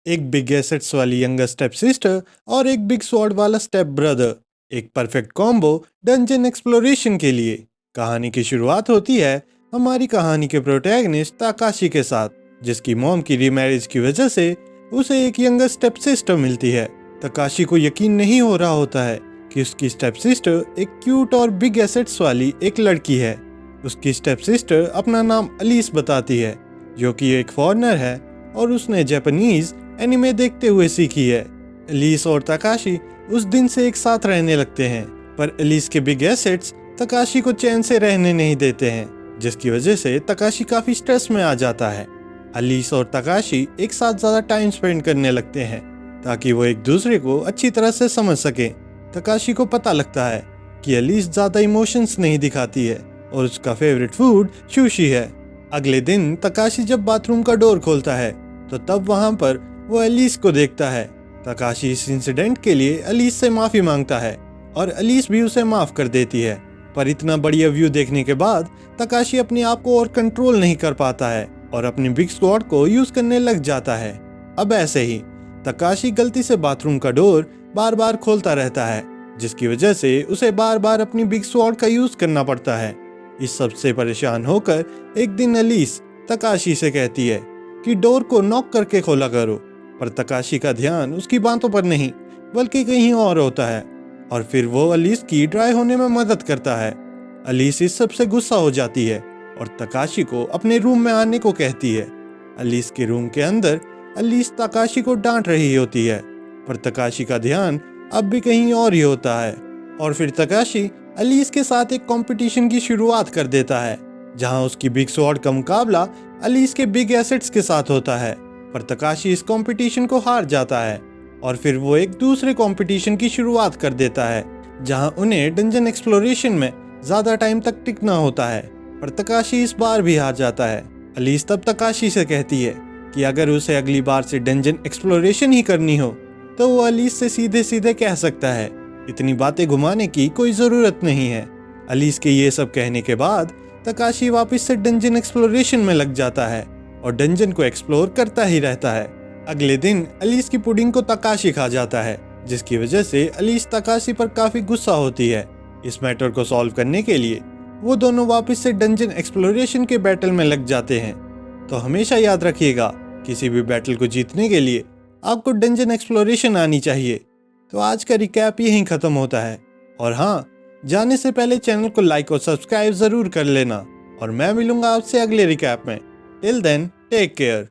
एक big assets वाली younger step sister और एक बिग स्वॉर्ड वाला स्टेप ब्रदर, एक परफेक्ट कॉम्बो डंजन एक्सप्लोरेशन के लिए। कहानी की शुरुआत होती है हमारी कहानी के प्रोटैगनिस्ट ताकाशी के साथ, जिसकी मॉम की रीमैरिज की वजह से उसे एक यंगर स्टेप सिस्टर मिलती है। ताकाशी को यकीन नहीं हो रहा होता है कि उसकी स्टेप सिस्टर एक क्यूट और बिग एसेट्स वाली एक लड़की है। उसकी स्टेप सिस्टर अपना नाम अलीस बताती है, जो कि एक फॉरेनर है और उसने जापानीज एनिमे देखते हुए सीखी है। अलीस और ताकाशी उस दिन से एक साथ रहने लगते हैं, पर अलीस के बिग एसेट्स ताकाशी को चैन से रहने नहीं देते हैं, जिसकी वजह से ताकाशी काफी स्ट्रेस में आ जाता है। अलीस और ताकाशी एक साथ ज्यादा टाइम स्पेंड करने लगते हैं ताकि वो एक दूसरे को अच्छी तरह से समझ सके। ताकाशी को पता लगता है कि अलीस ज्यादा इमोशंस नहीं दिखाती है और उसका फेवरेट फूड सुशी है। अगले दिन ताकाशी जब बाथरूम का डोर खोलता है तो तब वहां पर वो अलीस को देखता है। ताकाशी इस इंसिडेंट के लिए अलीस से माफी मांगता है और अलीस भी उसे माफ कर देती है। पर इतना बढ़िया व्यू देखने के बाद ताकाशी अपने आप को और कंट्रोल नहीं कर पाता है और अपनी बिग स्वॉर्ड को यूज करने लग जाता है। अब ऐसे ही ताकाशी गलती से बाथरूम का डोर बार बार खोलता रहता है, जिसकी वजह से उसे बार बार अपनी बिग स्वॉर्ड का यूज करना पड़ता है। इस सब से परेशान होकर एक दिन अलीस ताकाशी से कहती है कि डोर को नॉक करके खोला करो, पर ताकाशी का ध्यान उसकी बातों पर नहीं बल्कि कहीं और होता है और फिर वो अलीस की ड्राई होने में मदद करता है। अलीस इस सब से गुस्सा हो जाती है और ताकाशी को अपने रूम में आने को कहती है। अलीस के रूम के अंदर अलीस ताकाशी को डांट रही होती है, पर ताकाशी का ध्यान अब भी कहीं और ही होता है। और फिर ताकाशी अलीस के साथ एक कंपटीशन की शुरुआत कर देता है, जहां उसकी बिग स्वॉर्ड का मुकाबला अलीस के बिग एसेट्स के साथ होता है। पर ताकाशी इस कंपटीशन को हार जाता है और फिर वो एक दूसरे कंपटीशन की शुरुआत कर देता है, जहां उन्हें डंजन एक्सप्लोरेशन में ज्यादा टाइम तक टिकना होता है। पर ताकाशी इस बार भी हार जाता है। अलीस तब ताकाशी से कहती है कि अगर उसे अगली बार से डंजन एक्सप्लोरेशन ही करनी हो तो वो अलीस से सीधे सीधे कह सकता है, इतनी बातें घुमाने की कोई जरूरत नहीं है। अलीस के ये सब कहने के बाद ताकाशी वापस से डंजन एक्सप्लोरेशन में लग जाता है और डंजन को एक्सप्लोर करता ही रहता है। अगले दिन अलीस की पुडिंग को ताकाशी खा जाता है, जिसकी वजह से अलीस ताकाशी पर काफी गुस्सा होती है। इस मैटर को सॉल्व करने के लिए वो दोनों वापस से डंजन एक्सप्लोरेशन के बैटल में लग जाते हैं। तो हमेशा याद रखिएगा, किसी भी बैटल को जीतने के लिए आपको डंजन एक्सप्लोरेशन आनी चाहिए। तो आज का रिकैप यहीं खत्म होता है। और हाँ, जाने से पहले चैनल को लाइक और सब्सक्राइब जरूर कर लेना और मैं मिलूंगा आपसे अगले रिकैप में। Till then take care.